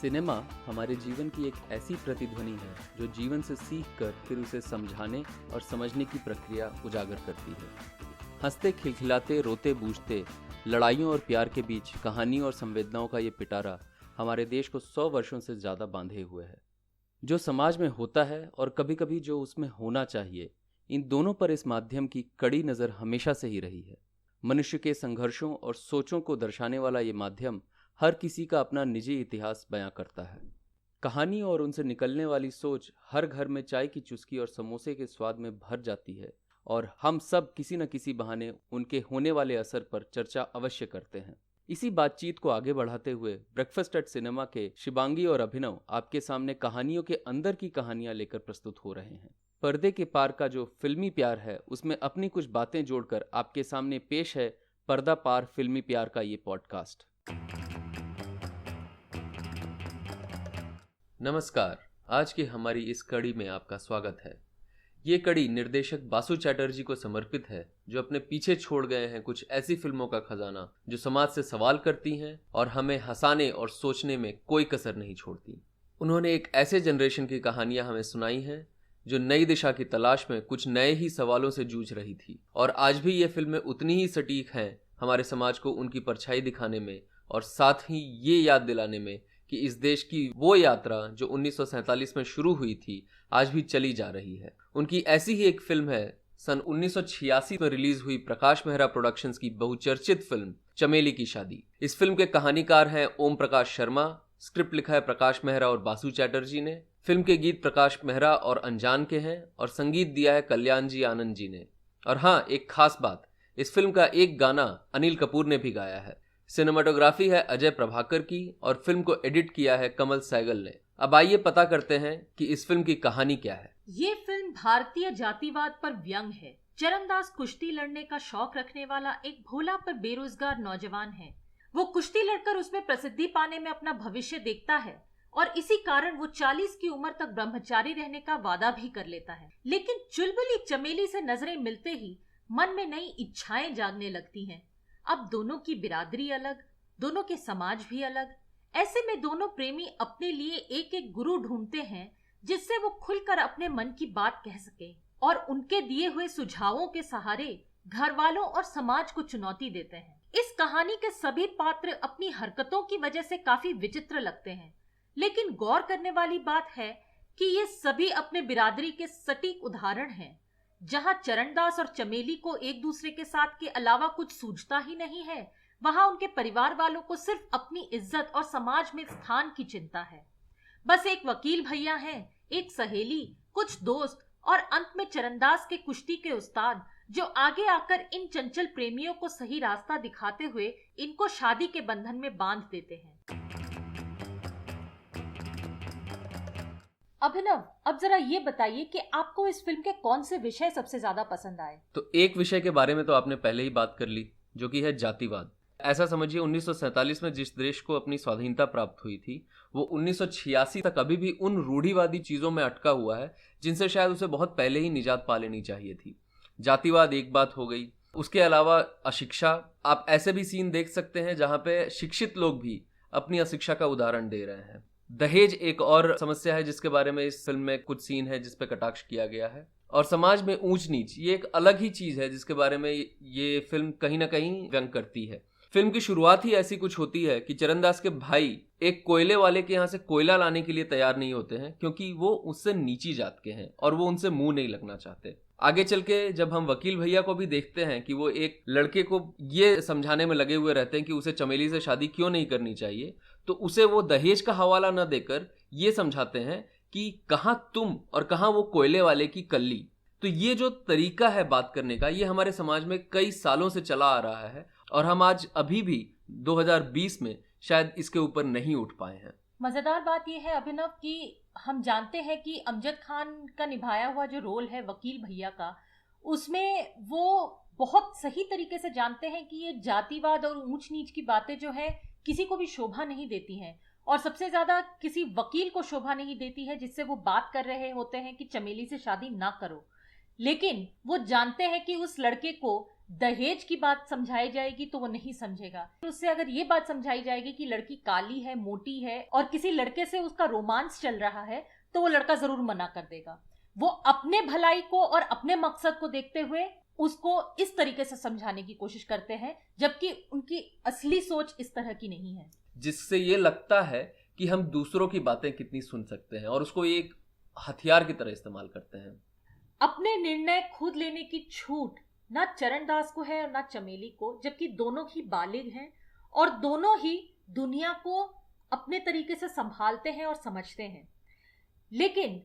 Cinema हमारे जीवन की एक ऐसी प्रतिध्वनि है जो जीवन से सीख कर फिर उसे समझाने और समझने की प्रक्रिया उजागर करती है। हंसते खिलखिलाते रोते बूझते लड़ाइयों और प्यार के बीच कहानी और संवेदनाओं का ये पिटारा हमारे देश को 100 वर्षों से ज़्यादा बांधे हुए है। जो समाज में होता है और कभी कभी जो उसमें होना चाहिए, इन दोनों पर इस माध्यम की कड़ी नज़र हमेशा से ही रही है। मनुष्य के संघर्षों और सोचों को दर्शाने वाला ये माध्यम हर किसी का अपना निजी इतिहास बयां करता है। कहानी और उनसे निकलने वाली सोच हर घर में चाय की चुस्की और समोसे के स्वाद में भर जाती है और हम सब किसी न किसी बहाने उनके होने वाले असर पर चर्चा अवश्य करते हैं। इसी बातचीत को आगे बढ़ाते हुए ब्रेकफास्ट एट सिनेमा के शिवांगी और अभिनव आपके सामने कहानियों के अंदर की कहानियां लेकर प्रस्तुत हो रहे हैं। पर्दे के पार का जो फिल्मी प्यार है उसमें अपनी कुछ बातें जोड़कर आपके सामने पेश है पर्दा पार फिल्मी प्यार का ये पॉडकास्ट। नमस्कार, आज की हमारी इस कड़ी में आपका स्वागत है। ये कड़ी निर्देशक बासु चैटर्जी को समर्पित है, जो अपने पीछे छोड़ गए हैं कुछ ऐसी फिल्मों का खजाना जो समाज से सवाल करती हैं और हमें हंसाने और सोचने में कोई कसर नहीं छोड़ती। उन्होंने एक ऐसे जनरेशन की कहानियां हमें सुनाई हैं जो नई दिशा की तलाश में कुछ नए ही सवालों से जूझ रही थी, और आज भी ये फिल्में उतनी ही सटीक हैं हमारे समाज को उनकी परछाई दिखाने में और साथ ही ये याद दिलाने में कि इस देश की वो यात्रा जो 1947 में शुरू हुई थी आज भी चली जा रही है। उनकी ऐसी ही एक फिल्म है सन 1986 में रिलीज हुई प्रकाश मेहरा प्रोडक्शंस की बहुचर्चित फिल्म चमेली की शादी। इस फिल्म के कहानीकार हैं ओम प्रकाश शर्मा, स्क्रिप्ट लिखा है प्रकाश मेहरा और बासु चैटर्जी ने। फिल्म के गीत प्रकाश मेहरा और अनजान के हैं और संगीत दिया है कल्याण जी आनंद जी ने। और हाँ, एक खास बात, इस फिल्म का एक गाना अनिल कपूर ने भी गाया है। सिनेमाटोग्राफी है अजय प्रभाकर की और फिल्म को एडिट किया है कमल सैगल ने। अब आइए पता करते हैं कि इस फिल्म की कहानी क्या है। ये फिल्म भारतीय जातिवाद पर व्यंग है। चरणदास कुश्ती लड़ने का शौक रखने वाला एक भोला पर बेरोजगार नौजवान है। वो कुश्ती लड़कर उसमें प्रसिद्धि पाने में अपना भविष्य देखता है और इसी कारण वो 40 की उम्र तक ब्रह्मचारी रहने का वादा भी कर लेता है। लेकिन चुलबुली चमेली से नजरें मिलते ही मन में नई इच्छाएं जागने लगती हैं। अब दोनों की बिरादरी अलग, दोनों के समाज भी अलग। ऐसे में दोनों प्रेमी अपने लिए एक एक गुरु ढूंढते हैं जिससे वो खुलकर अपने मन की बात कह सके और उनके दिए हुए सुझावों के सहारे घर वालों और समाज को चुनौती देते हैं। इस कहानी के सभी पात्र अपनी हरकतों की वजह से काफी विचित्र लगते हैं, लेकिन गौर करने वाली बात है कि ये सभी अपने बिरादरी के सटीक उदाहरण हैं। जहां चरणदास और चमेली को एक दूसरे के साथ के अलावा कुछ सूझता ही नहीं है, वहां उनके परिवार वालों को सिर्फ अपनी इज्जत और समाज में स्थान की चिंता है। बस एक वकील भैया हैं, एक सहेली, कुछ दोस्त और अंत में चरणदास के कुश्ती के उस्ताद, जो आगे आकर इन चंचल प्रेमियों को सही रास्ता दिखाते हुए इनको शादी के बंधन में बांध देते हैं। अभिनव, अब जरा ये बताइए कि आपको इस फिल्म के कौन से विषय सबसे ज्यादा पसंद आए? तो एक विषय के बारे में तो आपने पहले ही बात कर ली, जो कि है जातिवाद। ऐसा समझिए 1947 में जिस देश को अपनी स्वाधीनता प्राप्त हुई थी, वो 1986 तक अभी भी उन रूढ़िवादी चीजों में अटका हुआ है जिनसे शायद उसे बहुत पहले ही निजात पा लेनी चाहिए थी। जातिवाद एक बात हो गई, उसके अलावा अशिक्षा। आप ऐसे भी सीन देख सकते हैं जहां पे शिक्षित लोग भी अपनी अशिक्षा का उदाहरण दे रहे हैं। दहेज एक और समस्या है जिसके बारे में इस फिल्म में कुछ सीन है जिस पे कटाक्ष किया गया है। और समाज में ऊंच नीच, ये एक अलग ही चीज है जिसके बारे में ये फिल्म कहीं ना कहीं व्यंग करती है। फिल्म की शुरुआत ही ऐसी कुछ होती है कि चरणदास के भाई एक कोयले वाले के यहाँ से कोयला लाने के लिए तैयार नहीं होते हैं, क्योंकि वो उससे नीची जात के हैं और वो उनसे मुंह नहीं लगना चाहते। आगे चल के जब हम वकील भैया को भी देखते हैं कि वो एक लड़के को ये समझाने में लगे हुए रहते हैं कि उसे चमेली से शादी क्यों नहीं करनी चाहिए, तो उसे वो दहेज का हवाला न देकर ये समझाते हैं कि कहाँ तुम और कहाँ वो कोयले वाले की कल्ली। तो ये जो तरीका है बात करने का, ये हमारे समाज में कई सालों से चला आ रहा है और हम आज अभी भी 2020 में शायद इसके ऊपर नहीं उठ पाए हैं। मजेदार बात यह है अभिनव कि हम जानते हैं कि अमजद खान का निभाया हुआ जो रोल है वकील भैया का, उसमें वो बहुत सही तरीके से जानते हैं कि ये जातिवाद और ऊंच नीच की बातें जो है किसी को भी शोभा नहीं देती हैं, और सबसे ज्यादा किसी वकील को शोभा नहीं देती है जिससे वो बात कर रहे होते हैं कि चमेली से शादी ना करो। लेकिन वो जानते हैं कि उस लड़के को दहेज की बात समझाई जाएगी तो वो नहीं समझेगा। उससे अगर ये बात समझाई जाएगी कि लड़की काली है, मोटी है और किसी लड़के से उसका रोमांस चल रहा है, तो वो लड़का जरूर मना कर देगा। वो अपने भलाई को और अपने मकसद को देखते हुए उसको इस तरीके से समझाने की कोशिश करते हैं, जबकि उनकी असली सोच इस तरह की नहीं है। जिससे ये लगता है कि हम दूसरों की बातें कितनी सुन सकते हैं और उसको एक हथियार की तरह इस्तेमाल करते हैं। अपने निर्णय खुद लेने की छूट ना चरणदास को है और ना चमेली को, जबकि दोनों ही बालिग हैं और दोनों ही दुनिया को अपने तरीके से संभालते हैं और समझते हैं। लेकिन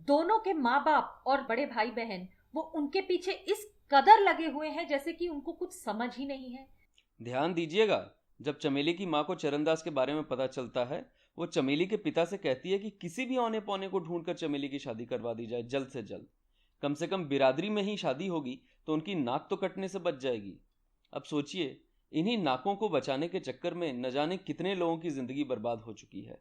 दोनों के माँ बाप और बड़े भाई बहन वो उनके पीछे इस कदर लगे हुए हैं जैसे कि उनको कुछ समझ ही नहीं है। ध्यान दीजिएगा, जब चमेली की माँ को चरणदास के बारे में पता चलता है, वो चमेली के पिता से कहती है कि किसी भी औने पौने को ढूंढकर चमेली की शादी करवा दी जाए, जल्द से जल्द। कम से कम बिरादरी में ही शादी होगी तो उनकी नाक तो कटने से बच जाएगी। अब सोचिए, इन्हीं नाकों को बचाने के चक्कर में न जाने कितने लोगों की जिंदगी बर्बाद हो चुकी है।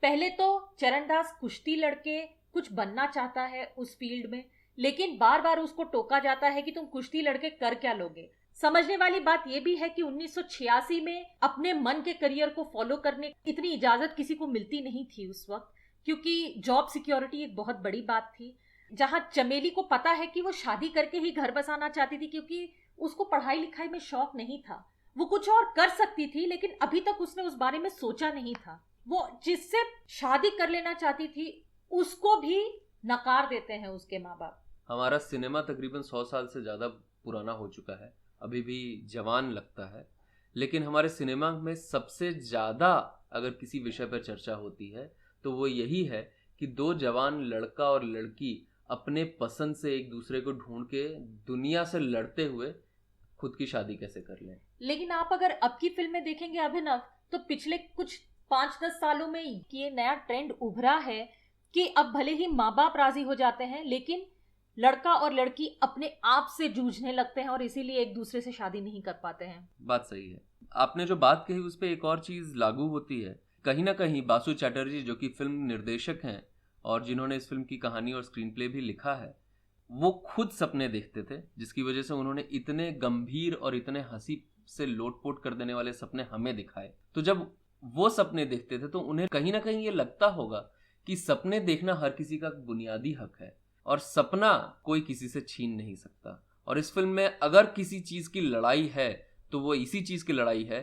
पहले तो चरणदास कुश्ती लड़के कुछ बनना चाहता है उस फील्ड में, लेकिन बार बार उसको टोका जाता है कि तुम कुश्ती लड़के कर क्या लोगे। समझने वाली बात यह भी है कि 1986 में अपने मन के करियर को फॉलो करने की इतनी इजाजत किसी को मिलती नहीं थी उस वक्त, क्योंकि जॉब सिक्योरिटी एक बहुत बड़ी बात थी। जहां चमेली को पता है कि वो शादी करके ही घर बसाना चाहती थी, क्योंकि उसको पढ़ाई लिखाई में शौक नहीं था। वो कुछ और कर सकती थी, लेकिन अभी तक उसने उस बारे में सोचा नहीं था। वो जिससे शादी कर लेना चाहती थी उसको भी नकार देते हैं उसके माँ बाप। हमारा सिनेमा तकरीबन 100 साल से ज़्यादा पुराना हो चुका है, अभी भी जवान लगता है, लेकिन हमारे सिनेमा में सबसे ज़्यादा अगर किसी विषय पर चर्चा होती है तो वो यही है कि दो जवान लड़का और लड़की अपने पसंद से एक दूसरे को ढूंढ के दुनिया से लड़ते हुए खुद की शादी कैसे कर लें। लेकिन आप अगर अब की फिल्में देखेंगे अभिनव, तो पिछले कुछ 5-10 सालों में ये नया ट्रेंड उभरा है कि अब भले ही माँ बाप राजी हो जाते हैं, लेकिन लड़का और लड़की अपने आप से जूझने लगते हैं और इसीलिए एक दूसरे से शादी नहीं कर पाते हैं। बात सही है। आपने जो बात कही उस पर एक और चीज लागू होती है। कहीं ना कहीं बासु चैटर्जी, जो कि फिल्म निर्देशक हैं और जिन्होंने इस फिल्म की कहानी और स्क्रीन प्ले भी लिखा है, वो खुद सपने देखते थे, जिसकी वजह से उन्होंने इतने गंभीर और इतने हंसी से लोटपोट कर देने वाले सपने हमें दिखाए। तो जब वो सपने देखते थे तो उन्हें कहीं ना कहीं ये लगता होगा कि सपने देखना हर किसी का बुनियादी हक है और सपना कोई किसी से छीन नहीं सकता। और इस फिल्म में अगर किसी चीज की लड़ाई है तो वो इसी चीज की लड़ाई है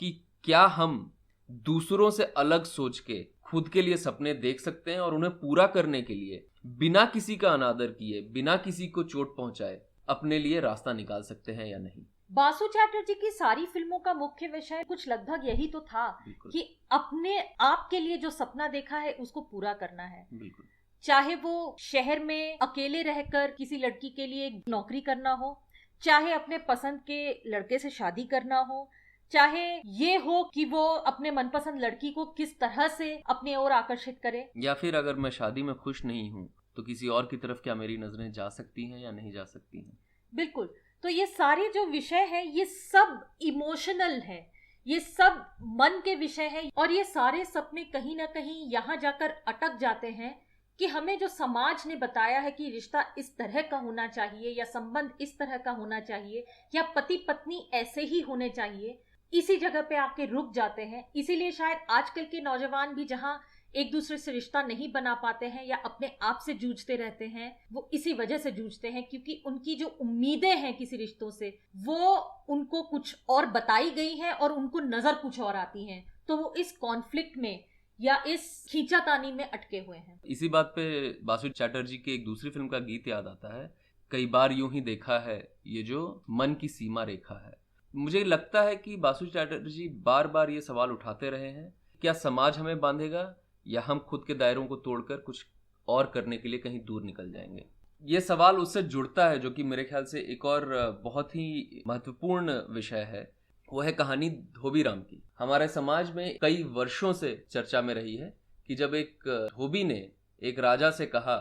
कि क्या हम दूसरों से अलग सोच के खुद के लिए सपने देख सकते हैं और उन्हें पूरा करने के लिए बिना किसी का अनादर किए, बिना किसी को चोट पहुंचाए अपने लिए रास्ता निकाल सकते हैं या नहीं। बासु चैटर्जी की सारी फिल्मों का मुख्य विषय कुछ लगभग यही तो था कि अपने आप के लिए जो सपना देखा है उसको पूरा करना है। बिल्कुल। चाहे वो शहर में अकेले रहकर किसी लड़की के लिए नौकरी करना हो, चाहे अपने पसंद के लड़के से शादी करना हो, चाहे ये हो कि वो अपने मनपसंद लड़की को किस तरह से अपने ओर आकर्षित करे, या फिर अगर मैं शादी में खुश नहीं हूं तो किसी और की तरफ क्या मेरी नजरें जा सकती हैं या नहीं जा सकती हैं। बिल्कुल। तो ये सारे जो विषय है ये सब इमोशनल है, ये सब मन के विषय है और ये सारे सपने कहीं ना कहीं यहाँ जाकर अटक जाते हैं कि हमें जो समाज ने बताया है कि रिश्ता इस तरह का होना चाहिए या संबंध इस तरह का होना चाहिए या पति पत्नी ऐसे ही होने चाहिए, इसी जगह पे आके रुक जाते हैं। इसीलिए शायद आजकल के नौजवान भी जहाँ एक दूसरे से रिश्ता नहीं बना पाते हैं या अपने आप से जूझते रहते हैं, वो इसी वजह से जूझते हैं क्योंकि उनकी जो उम्मीदें हैं किसी रिश्तों से वो उनको कुछ और बताई गई हैं और उनको नजर कुछ और आती हैं, तो वो इस कॉन्फ्लिक्ट में या इस खींचातानी में अटके हुए हैं। इसी बात पे बासु चैटर्जी की एक दूसरी फिल्म का गीत याद आता है, कई बार यूं ही देखा है ये जो मन की सीमा रेखा है। मुझे लगता है कि बासु चैटर्जी बार बार ये सवाल उठाते रहे हैं, क्या समाज हमें बांधेगा या हम खुद के दायरों को तोड़कर कुछ और करने के लिए कहीं दूर निकल जाएंगे। ये सवाल उससे जुड़ता है जो कि मेरे ख्याल से एक और बहुत ही महत्वपूर्ण विषय है, वो है कहानी धोबीराम की। हमारे समाज में कई वर्षों से चर्चा में रही है कि जब एक धोबी ने एक राजा से कहा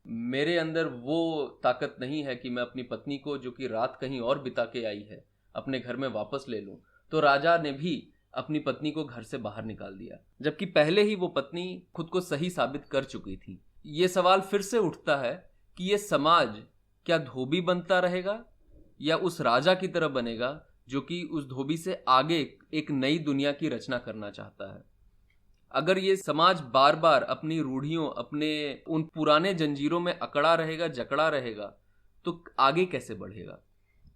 मेरे अंदर वो ताकत नहीं है कि मैं अपनी पत्नी को जो कि रात कहीं और बिता के आई है अपने घर में वापस ले लूं, तो राजा ने भी अपनी पत्नी को घर से बाहर निकाल दिया, जबकि पहले ही वो पत्नी खुद को सही साबित कर चुकी थी। ये सवाल फिर से उठता है कि ये समाज क्या धोबी बनता रहेगा या उस राजा की तरह बनेगा जो कि उस धोबी से आगे एक नई दुनिया की रचना करना चाहता है। अगर ये समाज बार बार अपनी रूढ़ियों, अपने उन पुराने जंजीरों में अकड़ा रहेगा, जकड़ा रहेगा, तो आगे कैसे बढ़ेगा?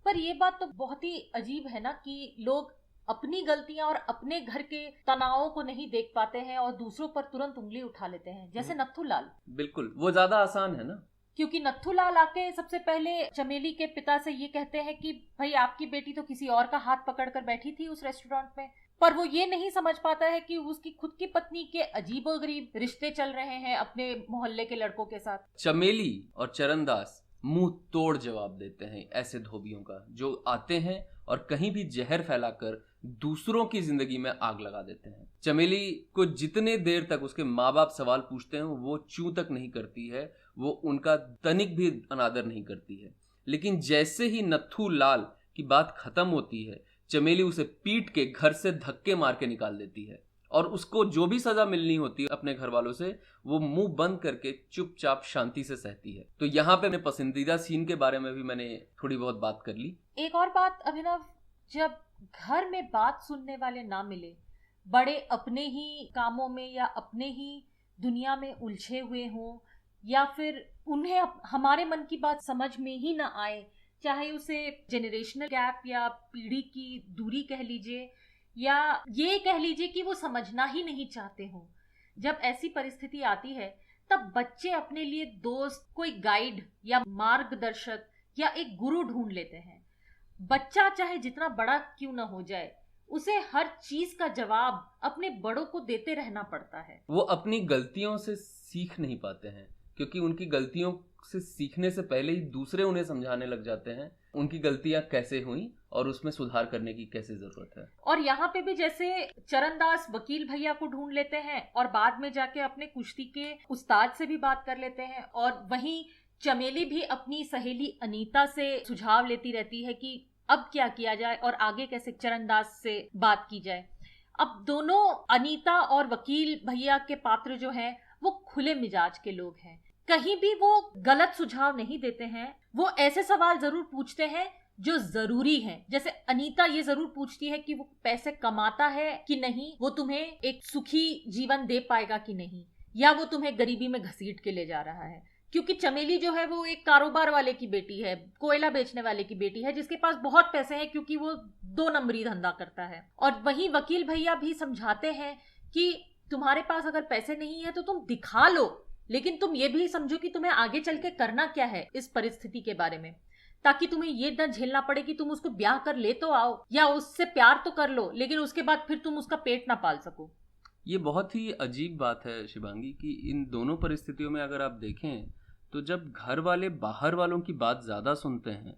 पर ये बात तो बहुत ही अजीब है ना कि लोग अपनी गलतियां और अपने घर के तनावों को नहीं देख पाते हैं और दूसरों पर तुरंत उंगली उठा लेते हैं, जैसे नत्थूलाल। बिल्कुल, वो ज्यादा आसान है ना, क्योंकि नत्थूलाल आके सबसे पहले चमेली के पिता से ये कहते हैं कि भाई आपकी बेटी तो किसी और का हाथ पकड़कर बैठी थी उस रेस्टोरेंट में, पर वो ये नहीं समझ पाता है कि उसकी खुद की पत्नी के अजीबोगरीब रिश्ते चल रहे हैं अपने मोहल्ले के लड़कों के साथ। चमेली और चरणदास मुंह तोड़ जवाब देते हैं ऐसे धोबियों का जो आते हैं और कहीं भी जहर फैलाकर दूसरों की जिंदगी में आग लगा देते हैं। चमेली को जितने देर तक उसके माँ बाप सवाल पूछते हैं वो चूं तक नहीं करती है, वो उनका तनिक भी अनादर नहीं करती है। लेकिन जैसे ही नत्थू लाल की बात खत्म होती है, चमेली उसे पीट के घर से धक्के मार के निकाल देती है और उसको जो भी सजा मिलनी होती है अपने घर वालों से, वो मुंह बंद करके चुपचाप शांति से सहती है। तो यहाँ पे मेरे पसंदीदा सीन के बारे में भी मैंने थोड़ी बहुत बात कर ली। एक और बात अभिनव, जब घर में बात सुनने वाले ना मिले, बड़े अपने ही कामों में या अपने ही दुनिया में उलझे हुए हों, या फिर उन्हें हमारे मन की बात समझ में ही ना आए, चाहे उसे जेनरेशनल गैप या पीढ़ी की दूरी कह लीजिए, या ये कह लीजिए कि वो समझना ही नहीं चाहते हो, जब ऐसी परिस्थिति आती है तब बच्चे अपने लिए दोस्त, कोई गाइड या मार्गदर्शक या एक गुरु ढूंढ लेते हैं। बच्चा चाहे जितना बड़ा क्यों ना हो जाए, उसे हर चीज का जवाब अपने बड़ों को देते रहना पड़ता है। वो अपनी गलतियों से सीख नहीं पाते हैं क्योंकि उनकी गलतियों से सीखने से पहले ही दूसरे उन्हें समझाने लग जाते हैं उनकी गलतियां कैसे हुई और उसमें सुधार करने की कैसे जरूरत है। और यहाँ पे भी जैसे चरणदास वकील भैया को ढूंढ लेते हैं और बाद में जाके अपने कुश्ती के उस्ताद से भी बात कर लेते हैं, और वहीं चमेली भी अपनी सहेली अनीता से सुझाव लेती रहती है कि अब क्या किया जाए और आगे कैसे चरणदास से बात की जाए। अब दोनों अनीता और वकील भैया के पात्र जो हैं वो खुले मिजाज के लोग हैं, कहीं भी वो गलत सुझाव नहीं देते हैं। वो ऐसे सवाल जरूर पूछते हैं जो जरूरी हैं, जैसे अनीता ये जरूर पूछती है कि वो पैसे कमाता है कि नहीं, वो तुम्हें एक सुखी जीवन दे पाएगा कि नहीं, या वो तुम्हें गरीबी में घसीट के ले जा रहा है। क्योंकि चमेली जो है वो एक कारोबार वाले की बेटी है, कोयला बेचने वाले की बेटी है, जिसके पास बहुत पैसे हैं क्योंकि वो 2 नंबरी धंधा करता है। और वहीं वकील भैया भी समझाते हैं कि तुम्हारे पास अगर पैसे नहीं है तो तुम दिखा लो, लेकिन तुम ये भी समझो कि तुम्हें आगे चल के करना क्या है इस परिस्थिति के बारे में, ताकि तुम्हें ये न झेलना पड़े कि तुम उसको ब्याह कर ले तो आओ या उससे प्यार तो कर लो, लेकिन उसके बाद फिर तुम उसका पेट ना पाल सको। ये बहुत ही अजीब बात है शिवांगी कि इन दोनों परिस्थितियों में अगर आप देखें तो जब घर वाले बाहर वालों की बात ज्यादा सुनते हैं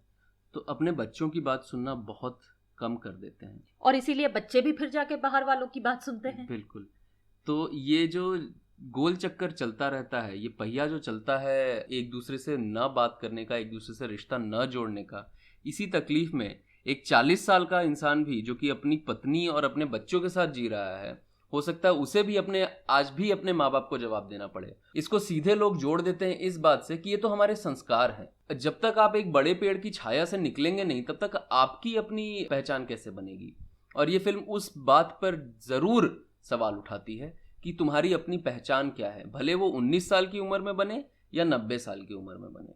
तो अपने बच्चों की बात सुनना बहुत कम कर देते हैं, और इसीलिए बच्चे भी फिर जाके बाहर वालों की बात सुनते हैं। बिल्कुल। तो ये जो गोल चक्कर चलता रहता है, ये पहिया जो चलता है एक दूसरे से न बात करने का, एक दूसरे से रिश्ता न जोड़ने का, इसी तकलीफ में एक 40 साल का इंसान भी जो कि अपनी पत्नी और अपने बच्चों के साथ जी रहा है, हो सकता है उसे भी आज भी अपने माँ बाप को जवाब देना पड़े। इसको सीधे लोग जोड़ देते हैं इस बात से कि ये तो हमारे संस्कार हैं। जब तक आप एक बड़े पेड़ की छाया से निकलेंगे नहीं, तब तक आपकी अपनी पहचान कैसे बनेगी। और ये फिल्म उस बात पर जरूर सवाल उठाती है कि तुम्हारी अपनी पहचान क्या है, भले वो 19 साल की उम्र में बने या 90 साल की उम्र में बने।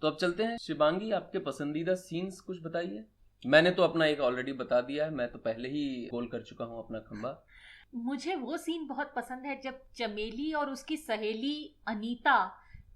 तो अब चलते हैं शिवांगी, आपके पसंदीदा सीन्स कुछ बताइए। मैंने तो अपना एक ऑलरेडी बता दिया है, मैं तो पहले ही गोल कर चुका हूँ अपना खंबा। मुझे वो सीन बहुत पसंद है जब चमेली और उसकी सहेली अनीता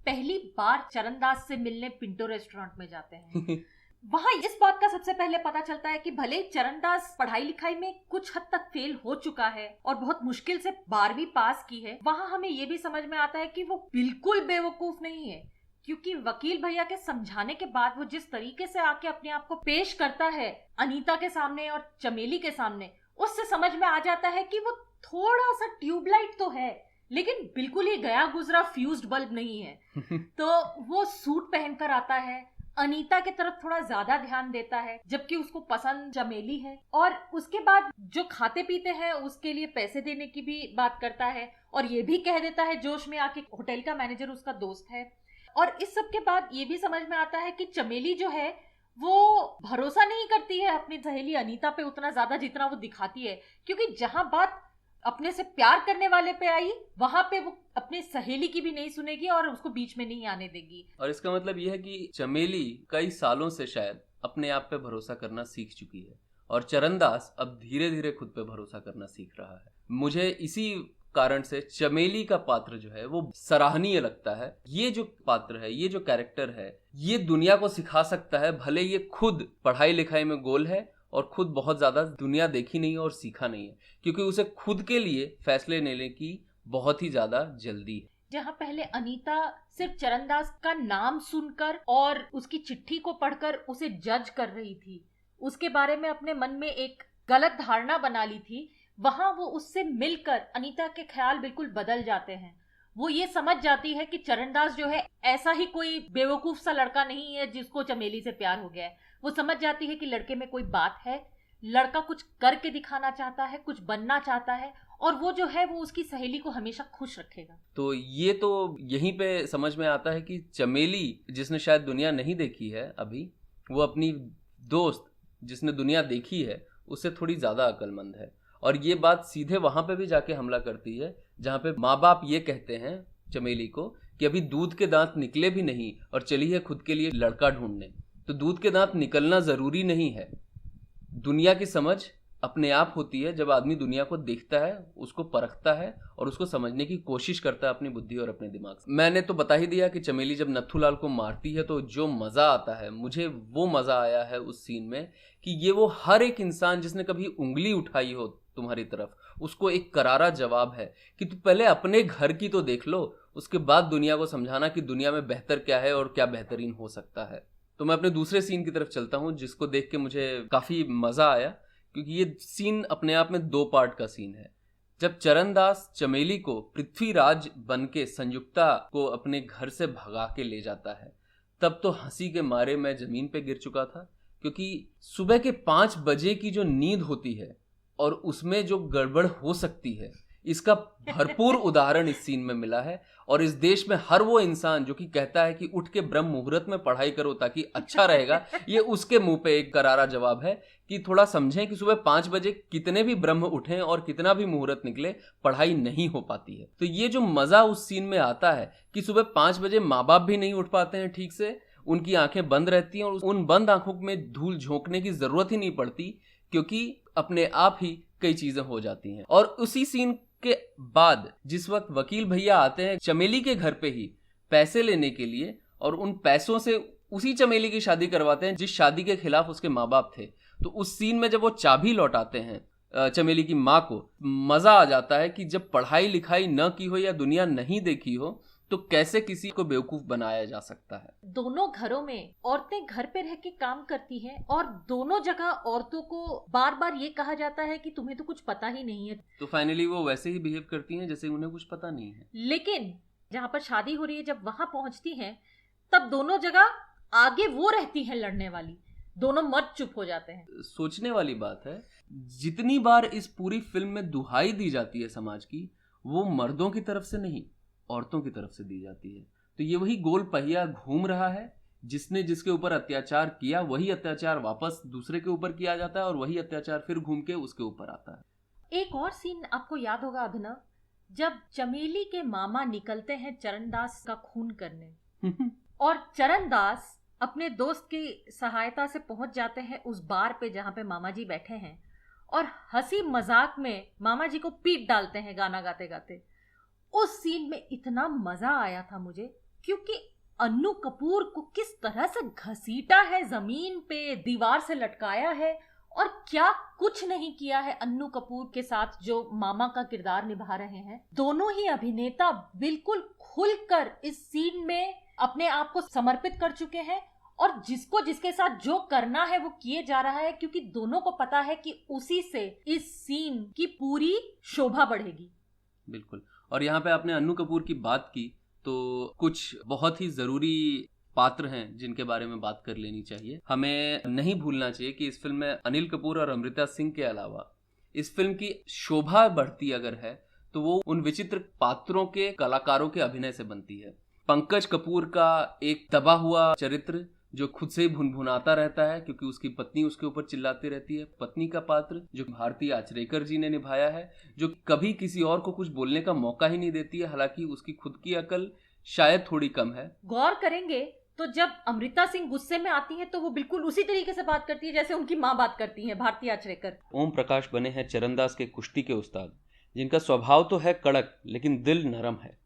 पहली बार चरणदास से मिलने पिंटो रेस्टोरेंट में जाते हैं। वहां इस बात का सबसे पहले पता चलता है कि भले चरणदास पढ़ाई लिखाई में कुछ हद तक फेल हो चुका है और बहुत मुश्किल से 12वीं पास की है, वहां हमें ये भी समझ में आता है कि वो बिल्कुल बेवकूफ नहीं है, क्योंकि वकील भैया के समझाने के बाद वो जिस तरीके से आके अपने आप को पेश करता है अनीता के सामने और चमेली के सामने, उससे समझ में आ जाता है कि वो थोड़ा सा ट्यूबलाइट तो है, लेकिन बिल्कुल ही गया गुजरा फ्यूज्ड बल्ब नहीं है। तो वो सूट पहनकर आता है, अनीता की तरफ थोड़ा ज्यादा ध्यान देता है, जबकि उसको पसंद चमेली है, और उसके बाद जो खाते पीते हैं उसके लिए पैसे देने की भी बात करता है, और ये भी कह देता है जोश में आके होटल का मैनेजर उसका दोस्त है। और इस सब के बाद ये भी समझ में आता है कि चमेली जो है वो भरोसा नहीं करती है अपनी सहेली अनीता पे उतना ज्यादा जितना वो दिखाती है, क्योंकि जहां बात अपने से प्यार करने वाले पे आई वहां पे वो अपनी सहेली की भी नहीं सुनेगी और उसको बीच में नहीं आने देगी। और इसका मतलब यह है कि चमेली कई सालों से शायद अपने आप पे भरोसा करना सीख चुकी है और चरणदास अब धीरे धीरे खुद पे भरोसा करना सीख रहा है। मुझे इसी कारण से चमेली का पात्र जो है वो सराहनीय लगता है। ये जो पात्र है, ये जो कैरेक्टर है, ये दुनिया को सिखा सकता है। भले ये खुद पढ़ाई लिखाई में गोल है और खुद बहुत ज्यादा दुनिया देखी नहीं है और सीखा नहीं है, क्योंकि उसे खुद के लिए फैसले लेने की बहुत ही ज्यादा जल्दी है। जहां पहले अनीता सिर्फ चरणदास का नाम सुनकर और उसकी चिट्ठी को पढ़कर उसे जज कर रही थी, उसके बारे में अपने मन में एक गलत धारणा बना ली थी, वहां वो उससे मिलकर अनीता के ख्याल बिल्कुल बदल जाते हैं। वो ये समझ जाती है कि चरणदास जो है ऐसा ही कोई बेवकूफ सा लड़का नहीं है जिसको चमेली से प्यार हो गया है। वो समझ जाती है कि लड़के में कोई बात है, लड़का कुछ करके दिखाना चाहता है, कुछ बनना चाहता है और वो जो है वो उसकी सहेली को हमेशा खुश रखेगा। तो ये तो यहीं पे समझ में आता है कि चमेली जिसने शायद दुनिया नहीं देखी है अभी, वो अपनी दोस्त जिसने दुनिया देखी है उससे थोड़ी ज्यादा अक्लमंद है। और ये बात सीधे वहां पे भी जाके हमला करती है जहां पे माँ बाप ये कहते हैं चमेली को कि अभी दूध के दांत निकले भी नहीं और चली है खुद के लिए लड़का ढूंढने। तो दूध के दांत निकलना जरूरी नहीं है। दुनिया की समझ अपने आप होती है जब आदमी दुनिया को देखता है, उसको परखता है और उसको समझने की कोशिश करता है अपनी बुद्धि और अपने दिमाग से। मैंने तो बता ही दिया कि चमेली जब नथुलाल को मारती है तो जो मजा आता है, मुझे वो मजा आया है उस सीन में कि ये वो हर एक इंसान जिसने कभी उंगली उठाई हो तुम्हारी तरफ, उसको एक करारा जवाब है कि तू पहले अपने घर की तो देख लो, उसके बाद दुनिया को समझाना कि दुनिया में बेहतर क्या है और क्या बेहतरीन हो सकता है। तो मैं अपने दूसरे सीन की तरफ चलता हूं जिसको देख के मुझे काफी मजा आया, क्योंकि ये सीन अपने आप में 2 पार्ट का सीन है। जब चरणदास चमेली को पृथ्वीराज बन के संयुक्ता को अपने घर से भगा के ले जाता है, तब तो हंसी के मारे मैं जमीन पे गिर चुका था, क्योंकि सुबह के 5 बजे की जो नींद होती है और उसमें जो गड़बड़ हो सकती है, इसका भरपूर उदाहरण इस सीन में मिला है। और इस देश में हर वो इंसान जो कि कहता है कि उठ के ब्रह्म मुहूर्त में पढ़ाई करो ताकि अच्छा रहेगा, ये उसके मुंह पे एक करारा जवाब है कि थोड़ा समझें कि सुबह 5 बजे कितने भी ब्रह्म उठें और कितना भी मुहूर्त निकले, पढ़ाई नहीं हो पाती है। तो ये जो मजा उस सीन में आता है कि सुबह 5 बजे माँ बाप भी नहीं उठ पाते हैं ठीक से, उनकी आंखें बंद रहती हैं और उन बंद आंखों में धूल झोंकने की जरूरत ही नहीं पड़ती, क्योंकि अपने आप ही कई चीजें हो जाती हैं। और उसी सीन के बाद जिस वक्त वकील भैया आते हैं चमेली के घर पे ही पैसे लेने के लिए और उन पैसों से उसी चमेली की शादी करवाते हैं जिस शादी के खिलाफ उसके माँ बाप थे, तो उस सीन में जब वो चाबी लौटाते हैं चमेली की माँ को, मजा आ जाता है कि जब पढ़ाई लिखाई न की हो या दुनिया नहीं देखी हो तो कैसे किसी को बेवकूफ बनाया जा सकता है। दोनों घरों में औरतें घर पे रह के काम करती हैं और दोनों जगह औरतों को बार बार ये कहा जाता है कि तुम्हें तो कुछ पता ही नहीं है, तो फाइनली वो वैसे ही बिहेव करती हैं जैसे उन्हें कुछ पता नहीं है। लेकिन जहाँ पर शादी हो रही है जब वहां पहुंचती हैं तब दोनों जगह आगे वो रहती हैं लड़ने वाली, दोनों मर्द चुप हो जाते हैं। सोचने वाली बात है, जितनी बार इस पूरी फिल्म में दुहाई दी जाती है समाज की, वो मर्दों की तरफ से नहीं औरतों की तरफ से दी जाती है। तो ये वही गोल पहिया घूम रहा है, जिसने जिसके ऊपर अत्याचार किया वही अत्याचार वापस दूसरे के ऊपर किया जाता है और वही अत्याचार फिर घूम के उसके ऊपर आता है। एक और सीन आपको याद होगा अभिनव, जब चमेली के मामा निकलते हैं चरणदास का खून करने और चरणदास अपने दोस्त की सहायता से पहुंच जाते हैं उस बार पे जहां पे मामा जी बैठे हैं और हंसी मजाक में मामा जी को पीट डालते हैं गाना गाते गाते। उस सीन में इतना मजा आया था मुझे, क्योंकि अन्नू कपूर को किस तरह से घसीटा है जमीन पे, दीवार से लटकाया है और क्या कुछ नहीं किया है अन्नू कपूर के साथ जो मामा का किरदार निभा रहे हैं। दोनों ही अभिनेता बिल्कुल खुलकर इस सीन में अपने आप को समर्पित कर चुके हैं और जिसको जिसके साथ जो करना है वो किए जा रहा है, क्योंकि दोनों को पता है कि उसी से इस सीन की पूरी शोभा बढ़ेगी। बिल्कुल। और यहाँ पे आपने अन्नू कपूर की बात की तो कुछ बहुत ही जरूरी पात्र हैं जिनके बारे में बात कर लेनी चाहिए। हमें नहीं भूलना चाहिए कि इस फिल्म में अनिल कपूर और अमृता सिंह के अलावा इस फिल्म की शोभा बढ़ती अगर है तो वो उन विचित्र पात्रों के कलाकारों के अभिनय से बनती है। पंकज कपूर का एक दबा हुआ चरित्र जो खुद से ही भुनभुनाता रहता है क्योंकि उसकी पत्नी उसके ऊपर चिल्लाती रहती है। पत्नी का पात्र जो भारती आचरेकर जी ने निभाया है, जो कभी किसी और को कुछ बोलने का मौका ही नहीं देती है, हालांकि उसकी खुद की अकल शायद थोड़ी कम है। गौर करेंगे तो जब अमृता सिंह गुस्से में आती हैं तो वो बिल्कुल उसी तरीके से बात करती है जैसे उनकी माँ बात करती है, भारती आचरेकर। ओम प्रकाश बने हैं चरणदास के कुश्ती के उस्ताद, जिनका स्वभाव तो है कड़क लेकिन दिल नरम है।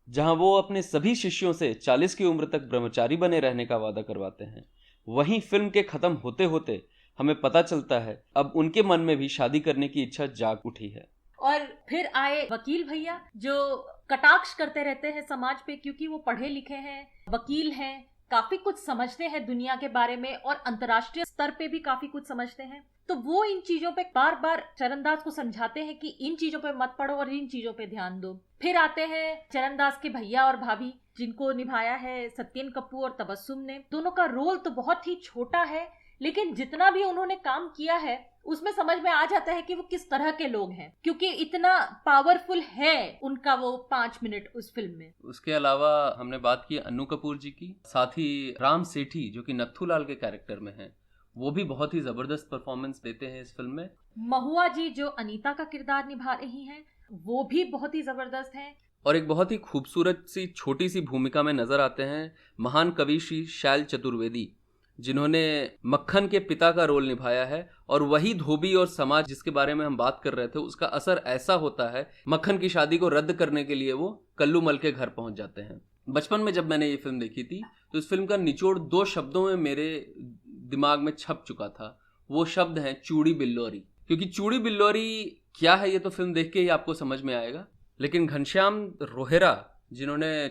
जहां वो अपने सभी शिष्यों से 40 की उम्र तक ब्रह्मचारी बने रहने का वादा करवाते हैं, वहीं फिल्म के खत्म होते होते हमें पता चलता है अब उनके मन में भी शादी करने की इच्छा जाग उठी है। और फिर आए वकील भैया जो कटाक्ष करते रहते हैं समाज पे, क्योंकि वो पढ़े लिखे हैं, वकील हैं, काफी कुछ समझते हैं दुनिया के बारे में और अंतर्राष्ट्रीय स्तर पे भी काफी कुछ समझते हैं। तो वो इन चीजों पे बार बार चरणदास को समझाते हैं कि इन चीजों पे मत पढ़ो और इन चीजों पे ध्यान दो। फिर आते हैं चरणदास के भैया और भाभी, जिनको निभाया है सत्येन कपूर और तबस्सुम ने। दोनों का रोल तो बहुत ही छोटा है, लेकिन जितना भी उन्होंने काम किया है उसमें समझ में आ जाता है कि वो किस तरह के लोग हैं, क्योंकि इतना पावरफुल है उनका वो 5 मिनट उस फिल्म में। उसके अलावा हमने बात की अन्नू कपूर जी की, साथ ही राम सेठी जो कि नत्थूलाल के कैरेक्टर में हैं, वो भी बहुत ही जबरदस्त परफॉर्मेंस देते हैं इस फिल्म में। महुआ जी जो अनीता का किरदार निभा रही हैं, वो भी बहुत ही जबरदस्त हैं। और एक बहुत ही खूबसूरत सी छोटी सी भूमिका में नजर आते हैं महान कवि श्री शैल चतुर्वेदी, जिन्होंने मक्खन के पिता का रोल निभाया है। और वही धोबी और समाज जिसके बारे में हम बात कर रहे थे, उसका असर ऐसा होता है, मक्खन की शादी को रद्द करने के लिए वो कल्लू मल के घर पहुंच जाते हैं। बचपन में जब मैंने ये फिल्म देखी थी तो इस फिल्म का निचोड़ 2 शब्दों में मेरे दिमाग में छप चुका था। वो शब्द हैं चूड़ी बिल्लौरी। क्योंकि चूड़ी बिल्लौरी क्या है ये तो फिल्म देख के ही आपको समझ में आएगा, लेकिन घनश्याम रोहेरा जिन्होंने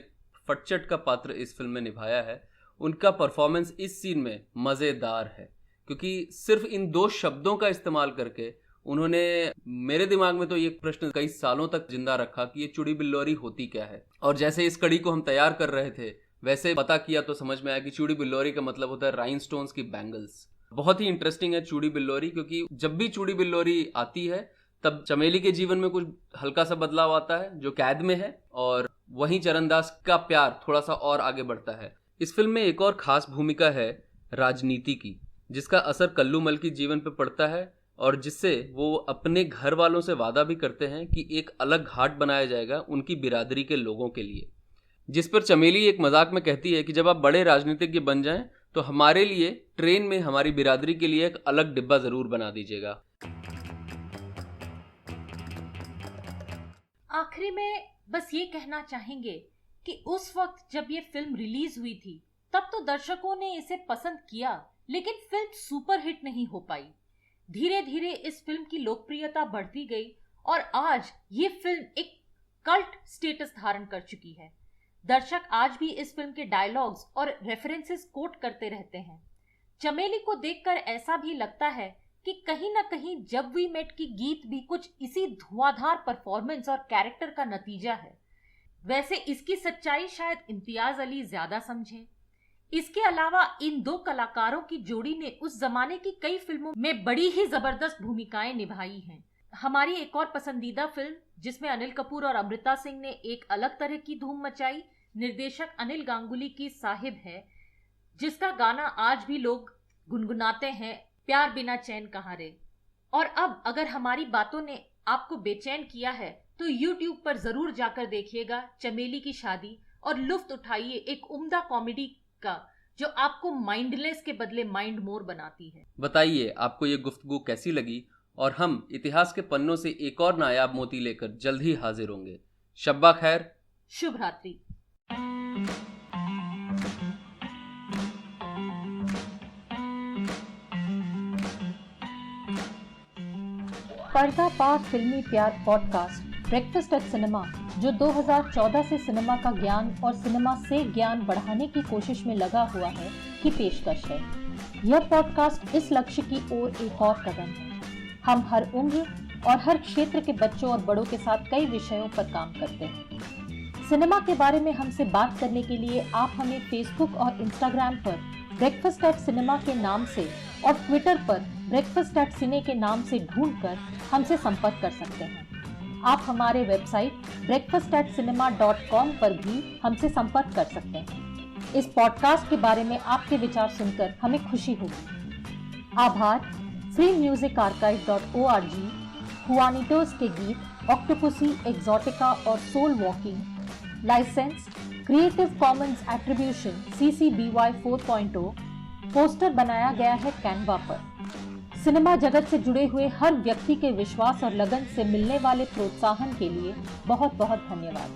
फटचट का पात्र इस फिल्म में निभाया है, उनका परफॉर्मेंस इस सीन में मज़ेदार है। क्योंकि सिर्फ इन 2 शब्दों का इस्तेमाल करके उन्होंने मेरे दिमाग में तो ये प्रश्न कई सालों तक जिंदा रखा कि ये चूड़ी बिल्लौरी होती क्या है। और जैसे इस कड़ी को हम तैयार कर रहे थे वैसे पता किया तो समझ में आया कि चूड़ी बिल्लौरी का मतलब होता है राइनस्टोन्स की बैंगल्स। बहुत ही इंटरेस्टिंग है चूड़ी बिल्लौरी, क्योंकि जब भी चूड़ी बिल्लौरी आती है तब चमेली के जीवन में कुछ हल्का सा बदलाव आता है जो कैद में है, और वहीं चरणदास का प्यार थोड़ा सा और आगे बढ़ता है। इस फिल्म में एक और खास भूमिका है राजनीति की, जिसका असर कल्लू मल की जीवन पे पड़ता है और जिससे वो अपने घर वालों से वादा भी करते हैं कि एक अलग घाट बनाया जाएगा उनकी बिरादरी के लोगों के लिए। जिस पर चमेली एक मजाक में कहती है कि जब आप बड़े राजनीतिज्ञ बन जाएं तो हमारे लिए ट्रेन में हमारी बिरादरी के लिए एक अलग डिब्बा जरूर बना दीजिएगा। आखिरी में बस ये कहना चाहेंगे कि उस वक्त जब ये फिल्म रिलीज हुई थी तब तो दर्शकों ने इसे पसंद किया, लेकिन फिल्म सुपरहिट नहीं हो पाई। धीरे धीरे इस फिल्म की लोकप्रियता बढ़ती गई और आज ये फिल्म एक कल्ट स्टेटस धारण कर चुकी है। दर्शक आज भी इस फिल्म के डायलॉग्स और रेफरेंसेस कोट करते रहते हैं। चमेली को देखकर ऐसा भी लगता है कि कहीं ना कहीं जब वी मेट की गीत भी कुछ इसी धुआंधार परफॉर्मेंस और कैरेक्टर का नतीजा है। वैसे इसकी सच्चाई शायद इम्तियाज अली ज्यादा समझे। इसके अलावा इन 2 कलाकारों की जोड़ी ने उस जमाने की कई फिल्मों में बड़ी ही जबरदस्त भूमिकाएं निभाई हैं। हमारी एक और पसंदीदा फिल्म जिसमें अनिल कपूर और अमृता सिंह ने एक अलग तरह की धूम मचाई, निर्देशक अनिल गांगुली की साहिब है, जिसका गाना आज भी लोग गुनगुनाते हैं, प्यार बिना चैन कहाँ रे। और अब अगर हमारी बातों ने आपको बेचैन किया है तो YouTube पर जरूर जाकर देखिएगा चमेली की शादी और लुफ्त उठाइए एक उम्दा कॉमेडी का जो आपको माइंडलेस के बदले माइंड मोर बनाती है। बताइए आपको ये गुफ्तगू कैसी लगी, और हम इतिहास के पन्नों से एक और नायाब मोती लेकर जल्द ही हाजिर होंगे। शब्बा खैर, शुभ रात्रि। पर्दापार फिल्मी प्यार पॉडकास्ट ब्रेकफास्ट एट सिनेमा, जो 2014 से सिनेमा का ज्ञान और सिनेमा से ज्ञान बढ़ाने की कोशिश में लगा हुआ है, की पेशकश है। यह पॉडकास्ट इस लक्ष्य की ओर एक और कदम है। हम हर उम्र और हर क्षेत्र के बच्चों और बड़ों के साथ कई विषयों पर काम करते हैं। सिनेमा के बारे में हमसे बात करने के लिए आप हमें फेसबुक और इंस्टाग्राम पर ब्रेकफास्ट एट सिनेमा के नाम से और ट्विटर पर ब्रेकफास्ट एट सिने के नाम से ढूंढकर हमसे संपर्क कर सकते हैं। आप हमारे वेबसाइट breakfast@cinema.com पर भी हमसे संपर्क कर सकते हैं। इस पॉडकास्ट के बारे में आपके विचार सुनकर हमें खुशी होगी। आभार। freemusicarchive.org, हुआनिटोस के गीत ऑक्टोपसी, एक्सोटिका और soul walking. Licence creative commons attribution CC BY 4.0। Poster बनाया गया है कैनवा पर। सिनेमा जगत से जुड़े हुए हर व्यक्ति के विश्वास और लगन से मिलने वाले प्रोत्साहन के लिए बहुत बहुत धन्यवाद।